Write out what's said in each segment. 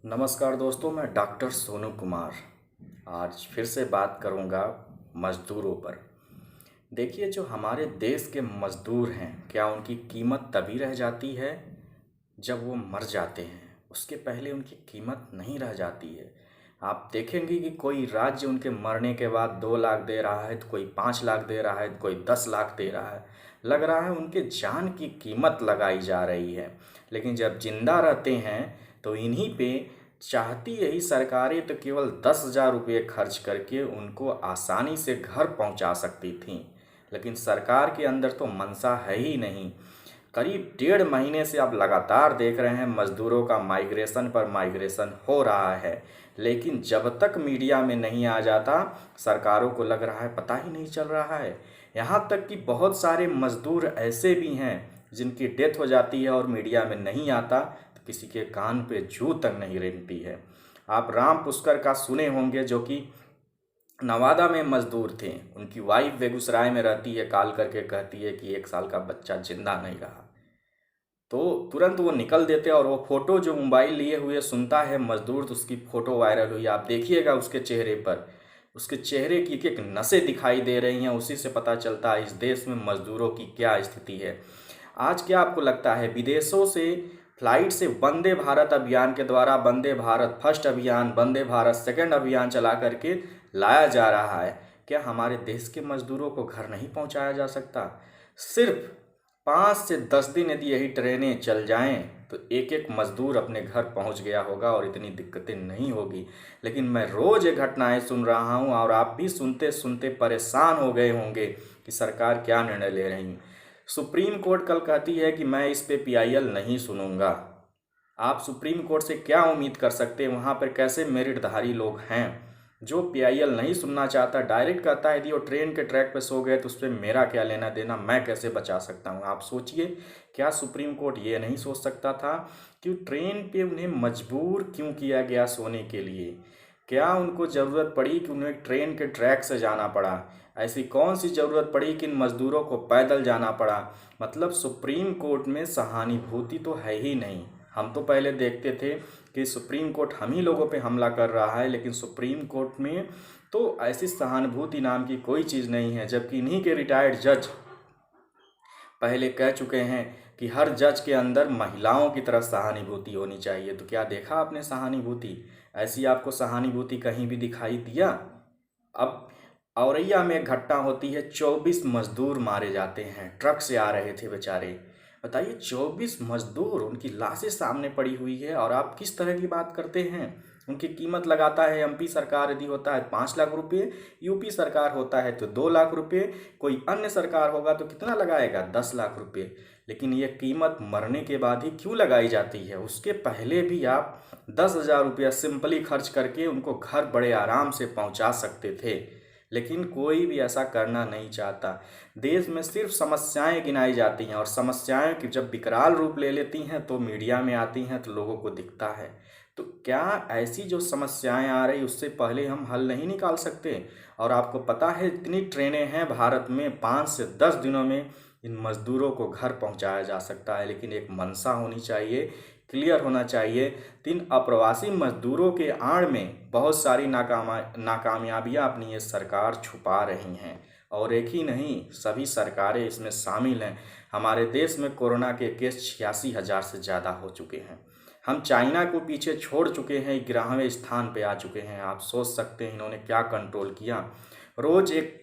नमस्कार दोस्तों, मैं डॉक्टर सोनू कुमार आज फिर से बात करूंगा मज़दूरों पर। देखिए, जो हमारे देश के मज़दूर हैं, क्या उनकी कीमत तभी रह जाती है जब वो मर जाते हैं? उसके पहले उनकी कीमत नहीं रह जाती है। आप देखेंगे कि कोई राज्य उनके मरने के बाद 2 लाख दे रहा है, तो कोई 5 लाख दे रहा है, तो कोई 10 लाख दे रहा है। लग रहा है उनके जान की कीमत लगाई जा रही है। लेकिन जब जिंदा रहते हैं तो इन्हीं पे चाहती यही सरकारें तो केवल 10,000 रुपये खर्च करके उनको आसानी से घर पहुंचा सकती थीं। लेकिन सरकार के अंदर तो मनसा है ही नहीं। करीब 1.5 महीने से आप लगातार देख रहे हैं मज़दूरों का माइग्रेशन पर माइग्रेशन हो रहा है। लेकिन जब तक मीडिया में नहीं आ जाता, सरकारों को लग रहा है पता ही नहीं चल रहा है। यहाँ तक कि बहुत सारे मज़दूर ऐसे भी हैं जिनकी डेथ हो जाती है और मीडिया में नहीं आता, तो किसी के कान पे जू तक नहीं रेंगती है। आप राम पुष्कर का सुने होंगे, जो कि नवादा में मजदूर थे। उनकी वाइफ बेगूसराय में रहती है, कॉल करके कहती है कि 1 साल का बच्चा जिंदा नहीं रहा। तो तुरंत वो निकल देते और वो फ़ोटो जो मोबाइल लिए हुए सुनता है मज़दूर, तो उसकी फ़ोटो वायरल हुई। आप देखिएगा उसके चेहरे पर, उसके चेहरे की एक एक नसें दिखाई दे रही हैं। उसी से पता चलता है इस देश में मज़दूरों की क्या स्थिति है। आज क्या आपको लगता है विदेशों से फ्लाइट से वंदे भारत अभियान के द्वारा वंदे भारत फर्स्ट अभियान, वंदे भारत सेकंड अभियान चला करके लाया जा रहा है, क्या हमारे देश के मज़दूरों को घर नहीं पहुंचाया जा सकता? सिर्फ 5 से 10 दिन यदि यही ट्रेनें चल जाएं तो एक एक मज़दूर अपने घर पहुंच गया होगा और इतनी दिक्कतें नहीं होगी। लेकिन मैं रोज़ ये घटनाएं सुन रहा हूं और आप भी सुनते सुनते परेशान हो गए होंगे कि सरकार क्या निर्णय ले रही है। सुप्रीम कोर्ट कल कहती है कि मैं इस पे पीआईएल नहीं सुनूंगा। आप सुप्रीम कोर्ट से क्या उम्मीद कर सकते हैं? वहाँ पर कैसे मेरिटधारी लोग हैं? जो पीआईएल नहीं सुनना चाहता डायरेक्ट कहता है यदि वो ट्रेन के ट्रैक पे सो गए तो उस पर मेरा क्या लेना देना, मैं कैसे बचा सकता हूँ? आप सोचिए, क्या सुप्रीम कोर्ट ये नहीं सोच सकता था कि ट्रेन पे उन्हें मजबूर क्यों किया गया सोने के लिए? क्या उनको ज़रूरत पड़ी कि उन्हें ट्रेन के ट्रैक से जाना पड़ा? ऐसी कौन सी ज़रूरत पड़ी कि इन मज़दूरों को पैदल जाना पड़ा? मतलब सुप्रीम कोर्ट में सहानुभूति तो है ही नहीं। हम तो पहले देखते थे कि सुप्रीम कोर्ट हम ही लोगों पे हमला कर रहा है, लेकिन सुप्रीम कोर्ट में तो ऐसी सहानुभूति नाम की कोई चीज़ नहीं है। जबकि इन्हीं के रिटायर्ड जज पहले कह चुके हैं कि हर जज के अंदर महिलाओं की तरफ सहानुभूति होनी चाहिए। तो क्या देखा आपने सहानुभूति? ऐसी आपको सहानुभूति कहीं भी दिखाई दिया? अब औरैया में एक घटना होती है, 24 मजदूर मारे जाते हैं। ट्रक से आ रहे थे बेचारे। बताइए, 24 मजदूर, उनकी लाशें सामने पड़ी हुई है और आप किस तरह की बात करते हैं? उनकी कीमत लगाता है एमपी सरकार, यदि होता है 5 लाख रुपये, यूपी सरकार होता है तो 2 लाख रुपये, कोई अन्य सरकार होगा तो कितना लगाएगा? 10 लाख रुपये। लेकिन ये कीमत मरने के बाद ही क्यों लगाई जाती है? उसके पहले भी आप 10,000 रुपया सिंपली खर्च करके उनको घर बड़े आराम से पहुंचा सकते थे। लेकिन कोई भी ऐसा करना नहीं चाहता। देश में सिर्फ समस्याएं गिनाई जाती हैं और समस्याएं कि जब विकराल रूप ले लेती हैं तो मीडिया में आती हैं तो लोगों को दिखता है। तो क्या ऐसी जो समस्याएं आ रही उससे पहले हम हल नहीं निकाल सकते? और आपको पता है इतनी ट्रेनें हैं भारत में, 5 से 10 दिनों में इन मज़दूरों को घर पहुंचाया जा सकता है। लेकिन एक मंशा होनी चाहिए, क्लियर होना चाहिए। तो इन अप्रवासी मजदूरों के आड़ में बहुत सारी नाकामयाबियाँ अपनी ये सरकार छुपा रही हैं। और एक ही नहीं, सभी सरकारें इसमें शामिल हैं। हमारे देश में कोरोना के केस 86,000 से ज़्यादा हो चुके हैं। हम चाइना को पीछे छोड़ चुके हैं, 11वें स्थान पे आ चुके हैं। आप सोच सकते हैं इन्होंने क्या कंट्रोल किया। रोज़ एक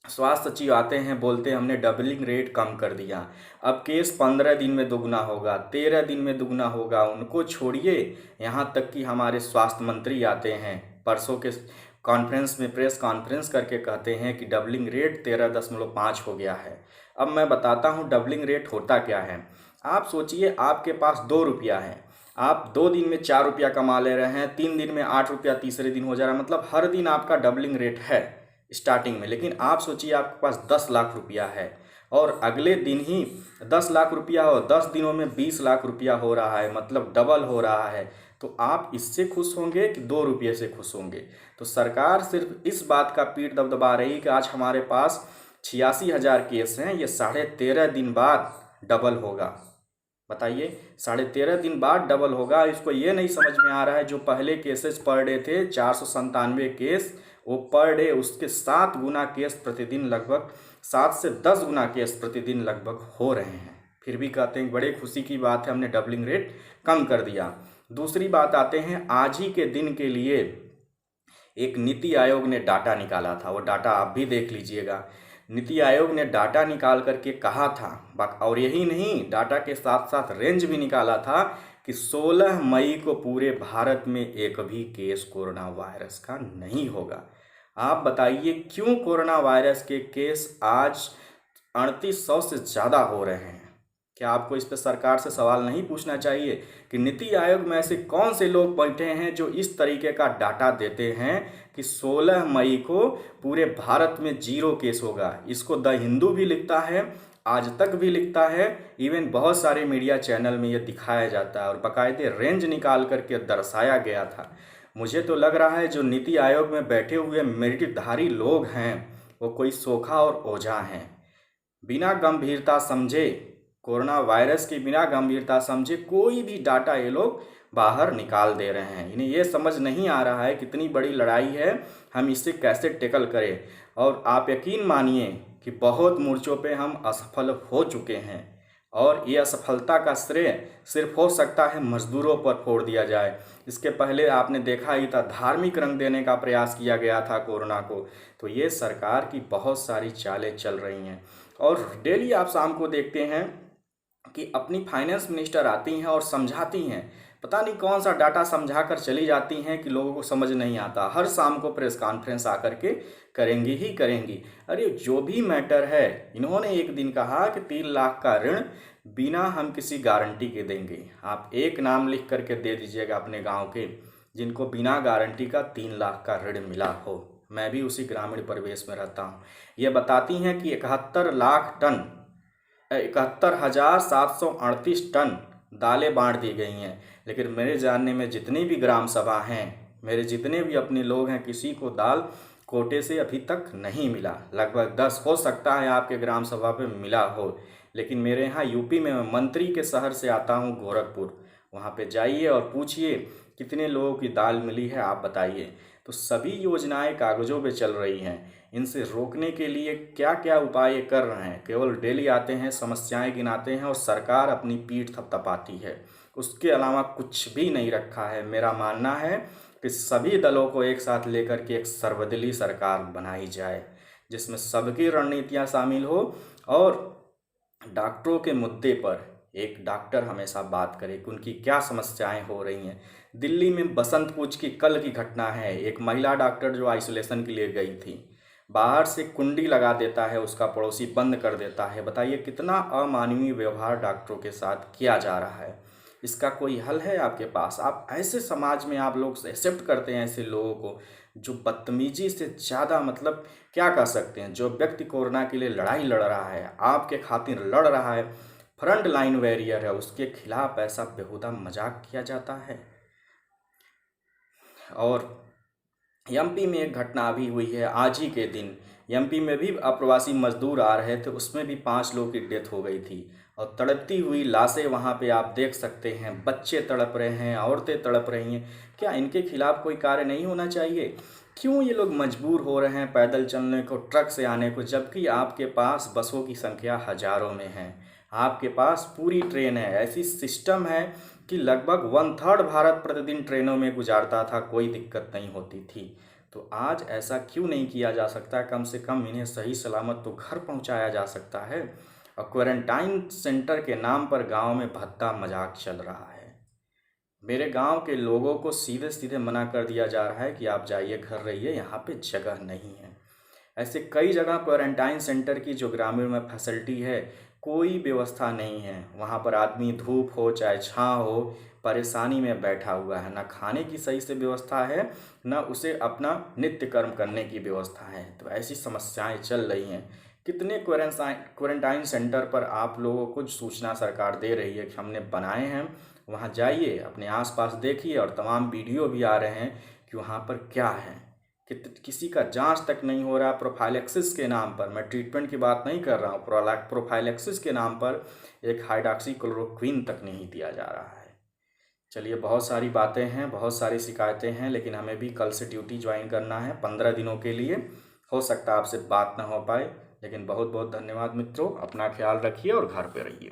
स्वास्थ्य सचिव आते हैं, बोलते हैं हमने डबलिंग रेट कम कर दिया। अब केस 15 दिन में दुगना होगा, 13 दिन में दुगना होगा। उनको छोड़िए, यहाँ तक कि हमारे स्वास्थ्य मंत्री आते हैं परसों के कॉन्फ्रेंस में, प्रेस कॉन्फ्रेंस करके कहते हैं कि डबलिंग रेट 13.5 हो गया है। अब मैं बताता हूँ डबलिंग रेट होता क्या है। आप सोचिए, आपके पास 2 रुपया है, आप 2 दिन में 4 रुपया कमा ले रहे हैं, 3 दिन में 8 रुपया, तीसरे दिन हो जा रहा है। मतलब हर दिन आपका डबलिंग रेट है स्टार्टिंग में। लेकिन आप सोचिए आपके पास 10 लाख रुपया है और अगले दिन ही 10 लाख रुपया हो, 10 दिनों में 20 लाख रुपया हो रहा है, मतलब डबल हो रहा है। तो आप इससे खुश होंगे कि 2 रुपये से खुश होंगे? तो सरकार सिर्फ इस बात का पीठ दबदबा रही है कि आज हमारे पास 86,000 केस हैं, ये 13.5 दिन बाद डबल होगा। बताइए, 13.5 दिन बाद डबल होगा। इसको ये नहीं समझ में आ रहा है, जो पहले केसेस पर डे थे 497 केस, वो पर डे उसके 7 गुना केस प्रतिदिन, लगभग 7 से 10 गुना केस प्रतिदिन लगभग हो रहे हैं। फिर भी कहते हैं बड़े खुशी की बात है, हमने डबलिंग रेट कम कर दिया। दूसरी बात आते हैं, आज ही के दिन के लिए एक नीति आयोग ने डाटा निकाला था, वो डाटा आप भी देख लीजिएगा। नीति आयोग ने डाटा निकाल करके कहा था, और यही नहीं, डाटा के साथ साथ रेंज भी निकाला था कि 16 मई को पूरे भारत में एक भी केस कोरोना वायरस का नहीं होगा। आप बताइए क्यों कोरोना वायरस के केस आज 3800 से ज़्यादा हो रहे हैं? क्या आपको इस पर सरकार से सवाल नहीं पूछना चाहिए कि नीति आयोग में ऐसे कौन से लोग बैठे हैं जो इस तरीके का डाटा देते हैं कि 16 मई को पूरे भारत में 0 केस होगा? इसको द हिंदू भी लिखता है, आज तक भी लिखता है, इवन बहुत सारे मीडिया चैनल में ये दिखाया जाता है और बाकायदे रेंज निकाल करके दर्शाया गया था। मुझे तो लग रहा है जो नीति आयोग में बैठे हुए मेरिटधारी लोग हैं वो कोई सोखा और ओझा हैं। बिना गंभीरता समझे, कोरोना वायरस की बिना गंभीरता समझे कोई भी डाटा ये लोग बाहर निकाल दे रहे हैं। इन्हें ये समझ नहीं आ रहा है कितनी बड़ी लड़ाई है, हम इससे कैसे टैकल करें। और आप यकीन मानिए कि बहुत मोर्चों पे हम असफल हो चुके हैं और ये असफलता का श्रेय सिर्फ हो सकता है मजदूरों पर फोड़ दिया जाए। इसके पहले आपने देखा ही था, धार्मिक रंग देने का प्रयास किया गया था कोरोना को। तो ये सरकार की बहुत सारी चालें चल रही हैं और डेली आप शाम को देखते हैं कि अपनी फाइनेंस मिनिस्टर आती हैं और समझाती हैं, पता नहीं कौन सा डाटा समझा कर चली जाती हैं कि लोगों को समझ नहीं आता। हर शाम को प्रेस कॉन्फ्रेंस आकर के करेंगी ही करेंगी। अरे जो भी मैटर है, इन्होंने एक दिन कहा कि 3 लाख का ऋण बिना हम किसी गारंटी के देंगे। आप एक नाम लिख करके दे दीजिएगा अपने गांव के जिनको बिना गारंटी का 3 लाख का ऋण मिला हो। मैं भी उसी ग्रामीण परिवेश में रहता हूँ। ये बताती हैं कि 71,738 टन दालें बांट दी गई हैं, लेकिन मेरे जानने में जितनी भी ग्राम सभा हैं, मेरे जितने भी अपने लोग हैं, किसी को दाल कोटे से अभी तक नहीं मिला। लगभग 10 हो सकता है आपके ग्राम सभा पे मिला हो, लेकिन मेरे यहाँ यूपी में, मैं मंत्री के शहर से आता हूँ गोरखपुर, वहाँ पे जाइए और पूछिए कितने लोगों की दाल मिली है, आप बताइए। तो सभी योजनाएं कागज़ों पे चल रही हैं, इनसे रोकने के लिए क्या क्या उपाय कर रहे हैं? केवल डेली आते हैं, समस्याएं गिनाते हैं और सरकार अपनी पीठ थपथपाती है, उसके अलावा कुछ भी नहीं रखा है। मेरा मानना है कि सभी दलों को एक साथ लेकर के एक सर्वदलीय सरकार बनाई जाए जिसमें सबकी रणनीतियां शामिल हो और डॉक्टरों के मुद्दे पर एक डॉक्टर हमेशा बात करे कि उनकी क्या समस्याएं हो रही हैं। दिल्ली में बसंत पूज की कल की घटना है, एक महिला डॉक्टर जो आइसोलेशन के लिए गई थी, बाहर से कुंडी लगा देता है, उसका पड़ोसी बंद कर देता है। बताइए कितना अमानवीय व्यवहार डॉक्टरों के साथ किया जा रहा है। इसका कोई हल है आपके पास? आप ऐसे समाज में आप लोग एक्सेप्ट करते हैं ऐसे लोगों को जो बदतमीजी से ज़्यादा, मतलब क्या कह सकते हैं, जो व्यक्ति कोरोना के लिए लड़ाई लड़ रहा है, आपके खातिर लड़ रहा है, फ्रंट लाइन वॉरियर है, उसके खिलाफ ऐसा बेहुदा मजाक किया जाता है। और एमपी में एक घटना अभी हुई है आज ही के दिन, एमपी में भी अप्रवासी मजदूर आ रहे थे, उसमें भी 5 लोगों की डेथ हो गई थी और तड़पती हुई लाशें वहाँ पे आप देख सकते हैं। बच्चे तड़प रहे हैं, औरतें तड़प रही हैं। क्या इनके खिलाफ कोई कार्य नहीं होना चाहिए? क्यों ये लोग मजबूर हो रहे हैं पैदल चलने को, ट्रक से आने को, जबकि आपके पास बसों की संख्या हजारों में है, आपके पास पूरी ट्रेन है, ऐसी सिस्टम है कि लगभग 1/3 भारत प्रतिदिन ट्रेनों में गुजारता था, कोई दिक्कत नहीं होती थी। तो आज ऐसा क्यों नहीं किया जा सकता? कम से कम इन्हें सही सलामत तो घर पहुंचाया जा सकता है। और क्वारंटाइन सेंटर के नाम पर गांव में भद्दा मजाक चल रहा है। मेरे गांव के लोगों को सीधे सीधे मना कर दिया जा रहा है कि आप जाइए, घर रहिए, यहाँ पे जगह नहीं है। ऐसे कई जगह क्वारंटाइन सेंटर की जो ग्रामीण में फैसिलिटी है, कोई व्यवस्था नहीं है। वहाँ पर आदमी धूप हो चाहे छाँव हो, परेशानी में बैठा हुआ है, ना खाने की सही से व्यवस्था है, ना उसे अपना नित्य कर्म करने की व्यवस्था है। तो ऐसी समस्याएं चल रही हैं। कितने क्वारंटाइन सेंटर पर आप लोगों को सूचना सरकार दे रही है कि हमने बनाए हैं, वहाँ जाइए, अपने आसपास देखिए, और तमाम वीडियो भी आ रहे हैं कि वहाँ पर क्या है, किसी का जांच तक नहीं हो रहा। प्रोफाइलैक्सिस के नाम पर, मैं ट्रीटमेंट की बात नहीं कर रहा हूँ, प्रोफाइलैक्सिस के नाम पर एक हाइड्रॉक्सीक्लोरोक्विन तक नहीं दिया जा रहा है। चलिए, बहुत सारी बातें हैं, बहुत सारी शिकायतें हैं, लेकिन हमें भी कल से ड्यूटी ज्वाइन करना है 15 दिनों के लिए। हो सकता है आपसे बात ना हो पाए, लेकिन बहुत बहुत धन्यवाद मित्रों। अपना ख्याल रखिए और घर पे रहिए।